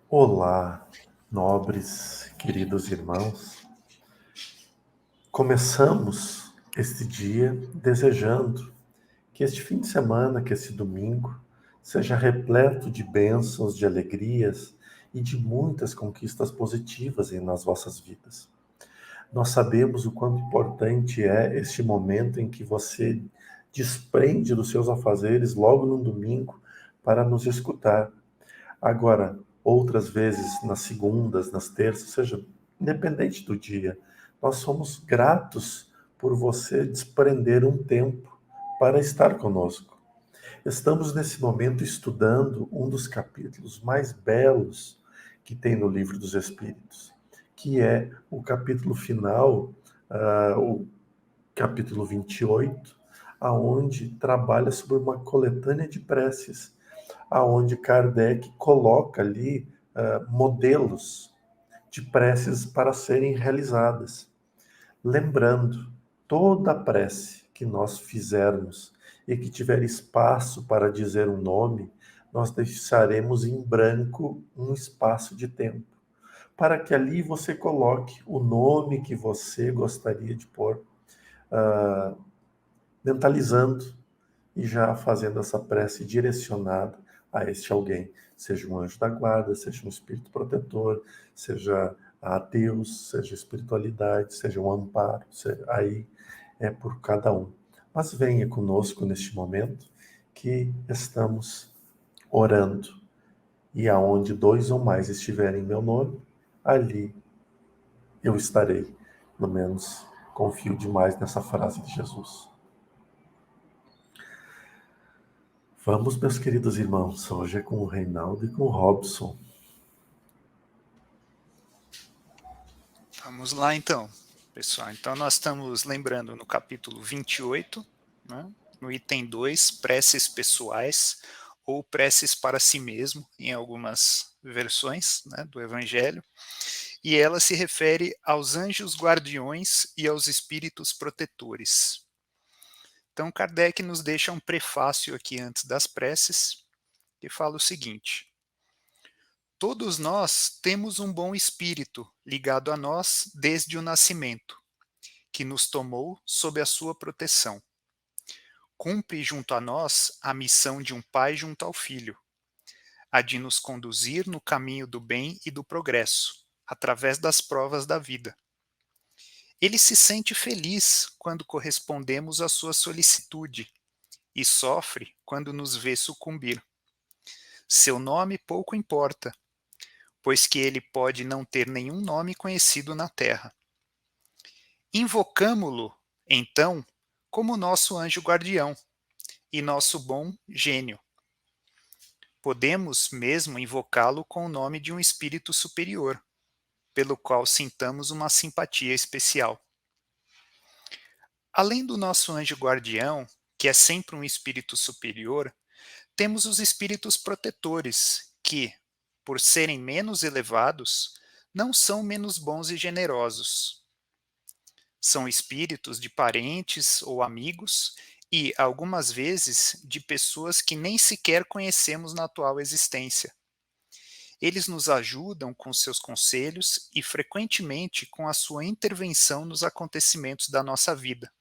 Olá, nobres, queridos irmãos. Começamos este dia desejando que este fim de semana, que esse domingo, seja repleto de bênçãos, de alegrias e de muitas conquistas positivas nas vossas vidas. Nós sabemos o quanto importante é este momento em que você desprende dos seus afazeres logo no domingo para nos escutar. Agora, outras vezes, nas segundas, nas terças, seja, independente do dia, nós somos gratos por você desprender um tempo para estar conosco. Estamos nesse momento estudando um dos capítulos mais belos que tem no Livro dos Espíritos, que é o capítulo final, o capítulo 28, aonde trabalha sobre uma coletânea de preces, aonde Kardec coloca ali modelos de preces para serem realizadas. Lembrando, toda prece que nós fizermos e que tiver espaço para dizer um nome, nós deixaremos em branco um espaço de tempo, para que ali você coloque o nome que você gostaria de pôr, mentalizando e já fazendo essa prece direcionada a este alguém, seja um anjo da guarda, seja um espírito protetor, seja a Deus, seja espiritualidade, seja um amparo, aí é por cada um. Mas venha conosco neste momento que estamos orando, e aonde dois ou mais estiverem em meu nome, ali eu estarei. Pelo menos confio demais nessa frase de Jesus. Vamos, meus queridos irmãos, hoje é com o Reinaldo e com o Robson. Vamos lá então, pessoal. Então nós estamos lembrando no capítulo 28, né, no item 2, preces pessoais ou preces para si mesmo, em algumas versões, né, do Evangelho, e ela se refere aos anjos guardiões e aos espíritos protetores. Então Kardec nos deixa um prefácio aqui antes das preces, que fala o seguinte: todos nós temos um bom espírito ligado a nós desde o nascimento, que nos tomou sob a sua proteção. Cumpre junto a nós a missão de um pai junto ao filho, a de nos conduzir no caminho do bem e do progresso, através das provas da vida. Ele se sente feliz quando correspondemos à sua solicitude e sofre quando nos vê sucumbir. Seu nome pouco importa, pois que ele pode não ter nenhum nome conhecido na terra. Invocamo-lo, então, como nosso anjo guardião e nosso bom gênio. Podemos mesmo invocá-lo com o nome de um espírito superior, pelo qual sintamos uma simpatia especial. Além do nosso anjo guardião, que é sempre um espírito superior, temos os espíritos protetores, que, por serem menos elevados, não são menos bons e generosos. São espíritos de parentes ou amigos e, algumas vezes, de pessoas que nem sequer conhecemos na atual existência. Eles nos ajudam com seus conselhos e, frequentemente, com a sua intervenção nos acontecimentos da nossa vida.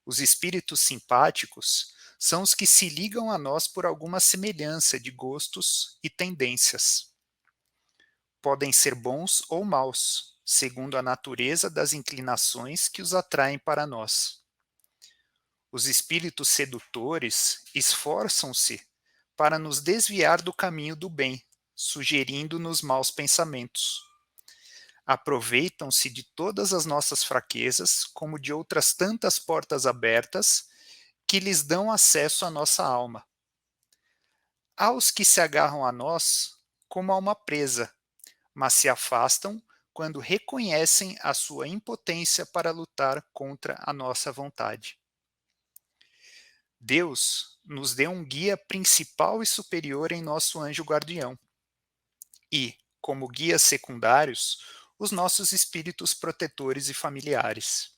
Os espíritos simpáticos são os que se ligam a nós por alguma semelhança de gostos e tendências. Podem ser bons ou maus, segundo a natureza das inclinações que os atraem para nós. Os espíritos sedutores esforçam-se para nos desviar do caminho do bem, sugerindo-nos maus pensamentos. Aproveitam-se de todas as nossas fraquezas, como de outras tantas portas abertas, que lhes dão acesso à nossa alma. Há os que se agarram a nós como a uma presa, mas se afastam quando reconhecem a sua impotência para lutar contra a nossa vontade. Deus nos deu um guia principal e superior em nosso anjo guardião e, como guias secundários, os nossos espíritos protetores e familiares.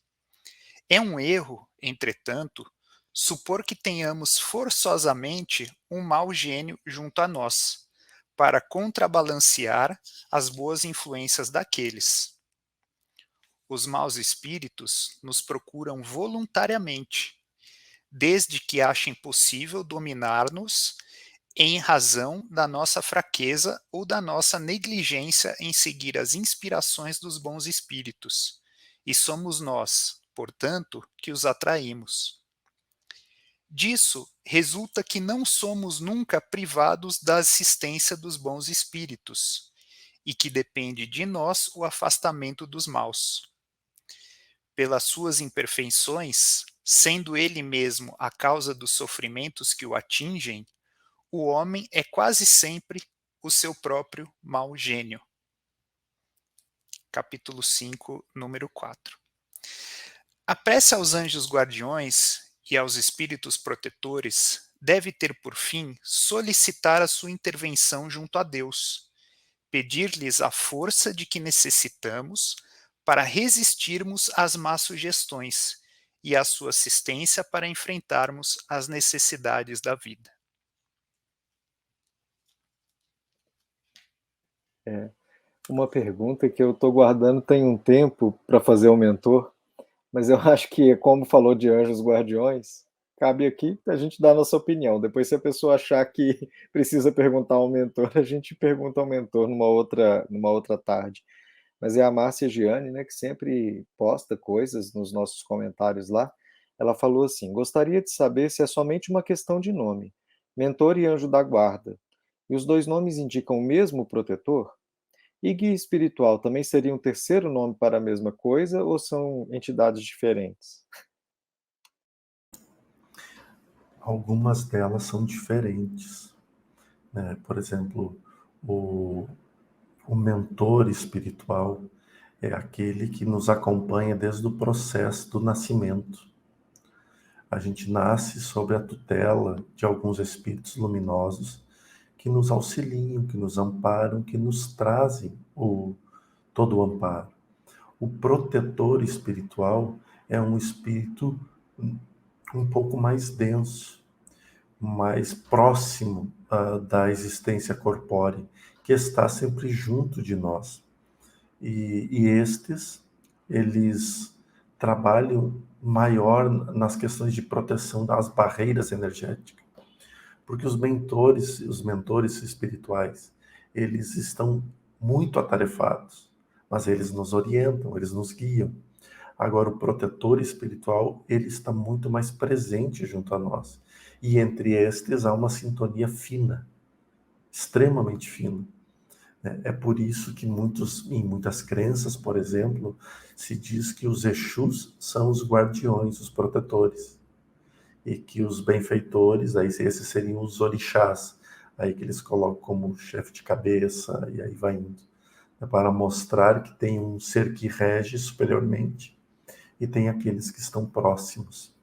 É um erro, entretanto, supor que tenhamos forçosamente um mau gênio junto a nós, para contrabalancear as boas influências daqueles. Os maus espíritos nos procuram voluntariamente, desde que achem possível dominar-nos em razão da nossa fraqueza ou da nossa negligência em seguir as inspirações dos bons espíritos, e somos nós, portanto, que os atraímos. Disso resulta que não somos nunca privados da assistência dos bons espíritos, e que depende de nós o afastamento dos maus. Pelas suas imperfeições, sendo ele mesmo a causa dos sofrimentos que o atingem, o homem é quase sempre o seu próprio mau gênio. Capítulo 5, número 4. A prece aos anjos guardiões e aos espíritos protetores deve ter por fim solicitar a sua intervenção junto a Deus, pedir-lhes a força de que necessitamos para resistirmos às más sugestões e a sua assistência para enfrentarmos as necessidades da vida. Uma pergunta que eu estou guardando tem um tempo para fazer ao mentor, mas eu acho que, como falou de anjos guardiões, cabe aqui a gente dar a nossa opinião. Depois, se a pessoa achar que precisa perguntar ao mentor, a gente pergunta ao mentor numa outra tarde. Mas é a Márcia Gianni, né, que sempre posta coisas nos nossos comentários lá. Ela falou assim: gostaria de saber se é somente uma questão de nome, mentor e anjo da guarda, e os dois nomes indicam o mesmo protetor? E guia espiritual também seria um terceiro nome para a mesma coisa ou são entidades diferentes? Algumas delas são diferentes, né? Por exemplo, o mentor espiritual é aquele que nos acompanha desde o processo do nascimento. A gente nasce sob a tutela de alguns espíritos luminosos que nos auxiliam, que nos amparam, que nos trazem todo o amparo. O protetor espiritual é um espírito um pouco mais denso, mais próximo da existência corpórea, que está sempre junto de nós. E eles trabalham maior nas questões de proteção das barreiras energéticas, porque os mentores espirituais, eles estão muito atarefados, mas eles nos orientam, eles nos guiam. Agora, o protetor espiritual, ele está muito mais presente junto a nós. E entre estes há uma sintonia fina, extremamente fina. É por isso que em muitas crenças, por exemplo, se diz que os Exus são os guardiões, os protetores. E que os benfeitores, aí esses seriam os orixás, aí que eles colocam como chefe de cabeça, e aí vai indo. Para mostrar que tem um ser que rege superiormente, e tem aqueles que estão próximos.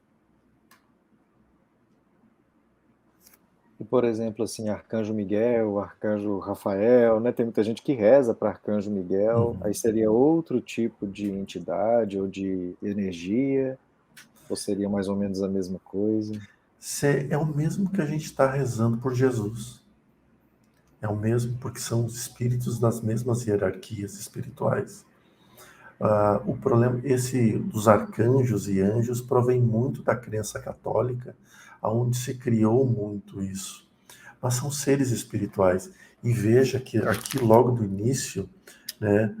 E, por exemplo, assim, Arcanjo Miguel, Arcanjo Rafael, né? Tem muita gente que reza para Arcanjo Miguel, aí seria outro tipo de entidade ou de energia, ou seria mais ou menos a mesma coisa? É o mesmo que a gente está rezando por Jesus. É o mesmo porque são os espíritos das mesmas hierarquias espirituais. O problema, esse dos arcanjos e anjos, provém muito da crença católica, onde se criou muito isso. Mas são seres espirituais. E veja que aqui, logo do início, né,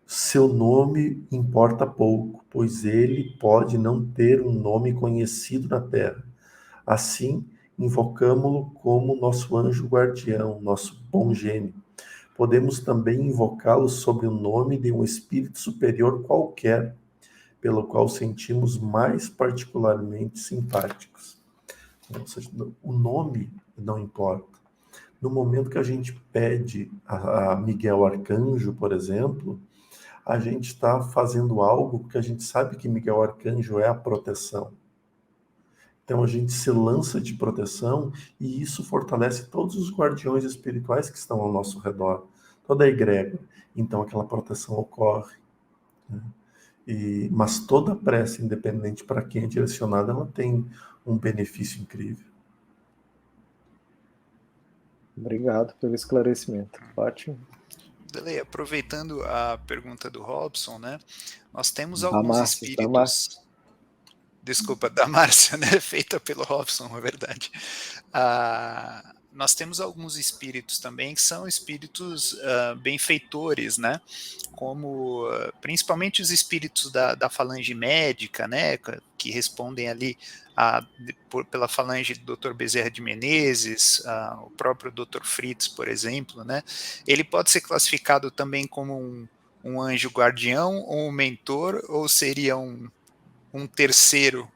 seu nome importa pouco, pois ele pode não ter um nome conhecido na terra. Assim, invocamo-lo como nosso anjo guardião, nosso bom gênio. Podemos também invocá-lo sob o nome de um espírito superior qualquer, pelo qual sentimos mais particularmente simpáticos. Ou seja, o nome não importa. No momento que a gente pede a Miguel Arcanjo, por exemplo, a gente está fazendo algo porque a gente sabe que Miguel Arcanjo é a proteção. Então a gente se lança de proteção e isso fortalece todos os guardiões espirituais que estão ao nosso redor, toda a egrégora. Então aquela proteção ocorre. Né? Mas toda prece, independente para quem é direcionada, ela tem um benefício incrível. Obrigado pelo esclarecimento. Ótimo. Delei, aproveitando a pergunta do Robson, né? Nós temos Da alguns Márcia, da Márcia. espíritos. Desculpa, da Márcia, né? Feita pelo Robson, é verdade. Nós temos alguns espíritos também que são espíritos benfeitores, né? Como principalmente os espíritos da falange médica, né? Que respondem ali pela falange do Dr. Bezerra de Menezes, o próprio Dr. Fritz, por exemplo, né? Ele pode ser classificado também como um anjo guardião, ou um mentor, ou seria um terceiro,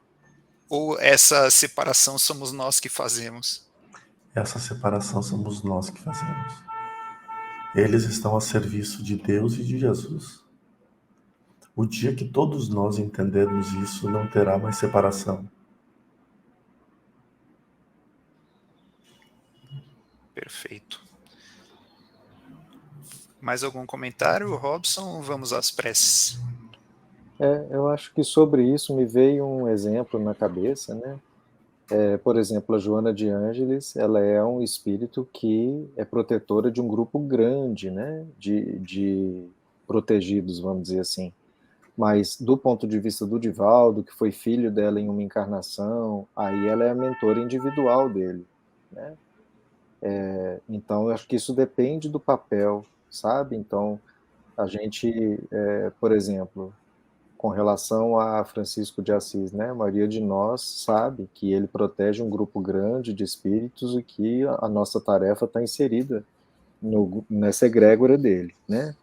ou essa separação somos nós que fazemos? Essa separação somos nós que fazemos. Eles estão a serviço de Deus e de Jesus. O dia que todos nós entendermos isso, não terá mais separação. Perfeito. Mais algum comentário, Robson? Vamos às preces. Eu acho que sobre isso me veio um exemplo na cabeça, né? Por exemplo, a Joana de Ângeles, ela é um espírito que é protetora de um grupo grande, né? De protegidos, vamos dizer assim. Mas do ponto de vista do Divaldo, que foi filho dela em uma encarnação, aí ela é a mentora individual dele, né? Então, eu acho que isso depende do papel, sabe? Então, a gente, por exemplo, com relação a Francisco de Assis, né? A maioria de nós sabe que ele protege um grupo grande de espíritos e que a nossa tarefa está inserida nessa egrégora dele, né?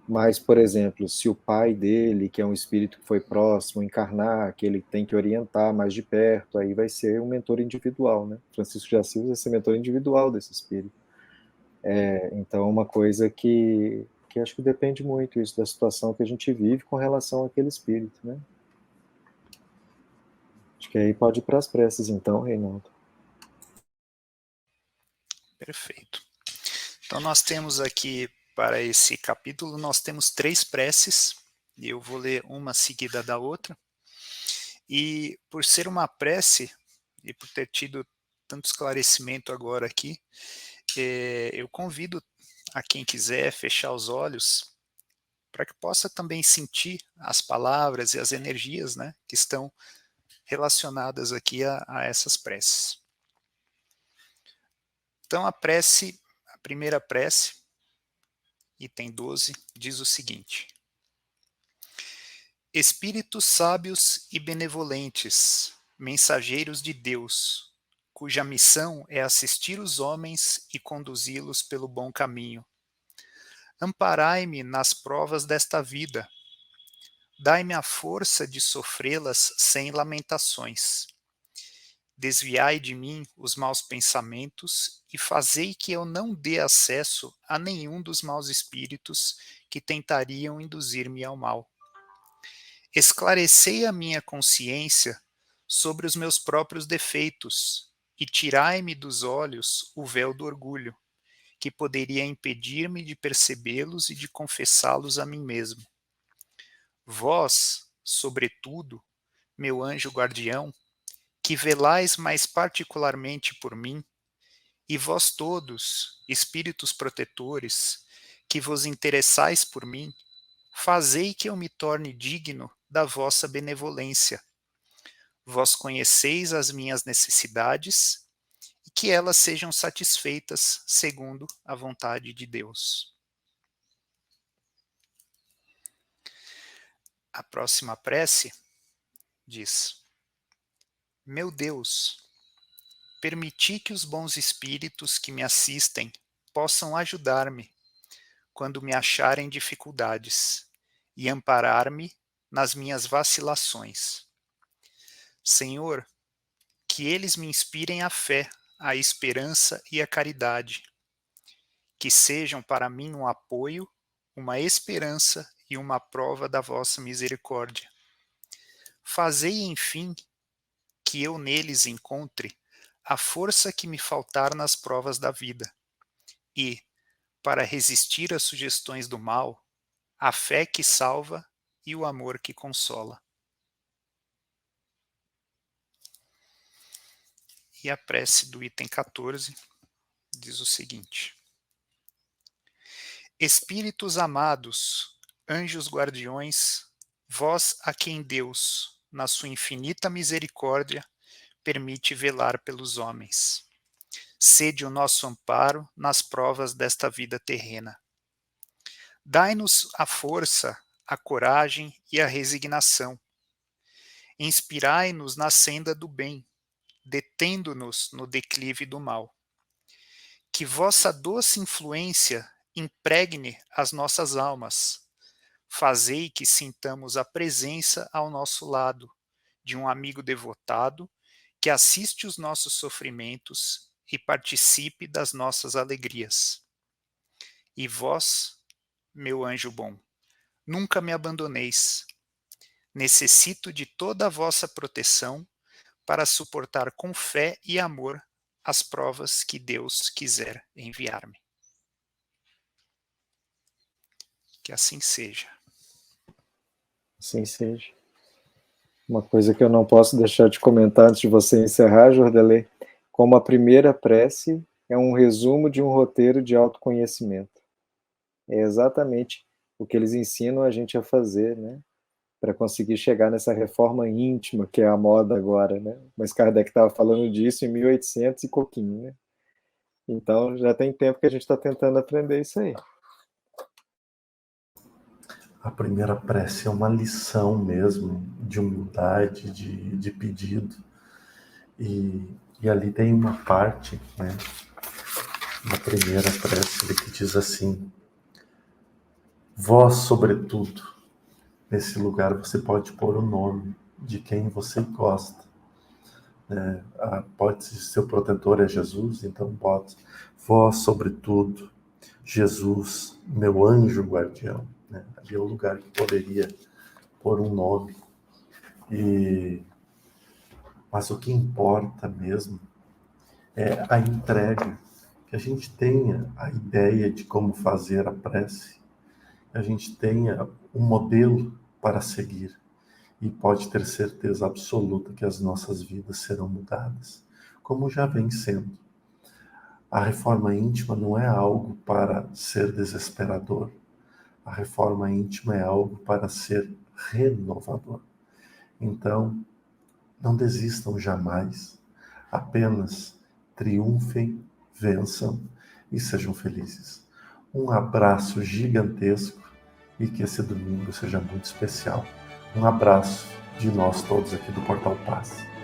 Mas, por exemplo, se o pai dele, que é um espírito que foi próximo, encarnar, que ele tem que orientar mais de perto, aí vai ser um mentor individual, né? Francisco de Assis vai ser mentor individual desse espírito. Então, é uma coisa que acho que depende muito isso da situação que a gente vive com relação àquele espírito, né? Acho que aí pode ir para as preces, então, Reinaldo. Perfeito. Então, nós temos aqui, para esse capítulo, nós temos 3 preces, e eu vou ler uma seguida da outra. E por ser uma prece, e por ter tido tanto esclarecimento agora aqui, eu convido a quem quiser fechar os olhos, para que possa também sentir as palavras e as energias, né, que estão relacionadas aqui a essas preces. Então, a primeira prece, item 12, diz o seguinte: Espíritos sábios e benevolentes, mensageiros de Deus, cuja missão é assistir os homens e conduzi-los pelo bom caminho. Amparai-me nas provas desta vida, dai-me a força de sofrê-las sem lamentações. Desviai de mim os maus pensamentos e fazei que eu não dê acesso a nenhum dos maus espíritos que tentariam induzir-me ao mal. Esclarecei a minha consciência sobre os meus próprios defeitos e tirai-me dos olhos o véu do orgulho, que poderia impedir-me de percebê-los e de confessá-los a mim mesmo. Vós, sobretudo, meu anjo guardião, que velais mais particularmente por mim, e vós todos, espíritos protetores, que vos interessais por mim, fazei que eu me torne digno da vossa benevolência. Vós conheceis as minhas necessidades e que elas sejam satisfeitas segundo a vontade de Deus. A próxima prece diz: Meu Deus, permiti que os bons espíritos que me assistem possam ajudar-me quando me acharem dificuldades e amparar-me nas minhas vacilações. Senhor, que eles me inspirem a fé, a esperança e a caridade, que sejam para mim um apoio, uma esperança e uma prova da vossa misericórdia. Fazei, enfim, que eu neles encontre a força que me faltar nas provas da vida e, para resistir às sugestões do mal, a fé que salva e o amor que consola. E a prece do item 14 diz o seguinte: Espíritos amados, anjos guardiões, vós a quem Deus, na sua infinita misericórdia, permite velar pelos homens. Sede o nosso amparo nas provas desta vida terrena. Dai-nos a força, a coragem e a resignação. Inspirai-nos na senda do bem, detendo-nos no declive do mal. Que vossa doce influência impregne as nossas almas. Fazei que sintamos a presença ao nosso lado de um amigo devotado que assiste os nossos sofrimentos e participe das nossas alegrias. E vós, meu anjo bom, nunca me abandoneis. Necessito de toda a vossa proteção para suportar com fé e amor as provas que Deus quiser enviar-me. Que assim seja. Assim seja. Uma coisa que eu não posso deixar de comentar antes de você encerrar, Jordelê, como a primeira prece é um resumo de um roteiro de autoconhecimento. É exatamente o que eles ensinam a gente a fazer, né? Para conseguir chegar nessa reforma íntima, que é a moda agora, né? Mas Kardec estava falando disso em 1800 e pouquinho, né? Então, já tem tempo que a gente está tentando aprender isso aí. A primeira prece é uma lição mesmo de humildade, de pedido. E ali tem uma parte, né, na primeira prece, ele que diz assim: vós, sobretudo, nesse lugar você pode pôr o nome de quem você gosta. Pode ser seu protetor é Jesus, então pode. Vós, sobretudo, Jesus, meu anjo guardião. Né? Ali é o lugar que poderia pôr um nome. Mas o que importa mesmo é a entrega, que a gente tenha a ideia de como fazer a prece, que a gente tenha um modelo para seguir e pode ter certeza absoluta que as nossas vidas serão mudadas, como já vem sendo. A reforma íntima não é algo para ser desesperador. A reforma íntima é algo para ser renovador. Então, não desistam jamais. Apenas triunfem, vençam e sejam felizes. Um abraço gigantesco e que esse domingo seja muito especial. Um abraço de nós todos aqui do Portal Paz.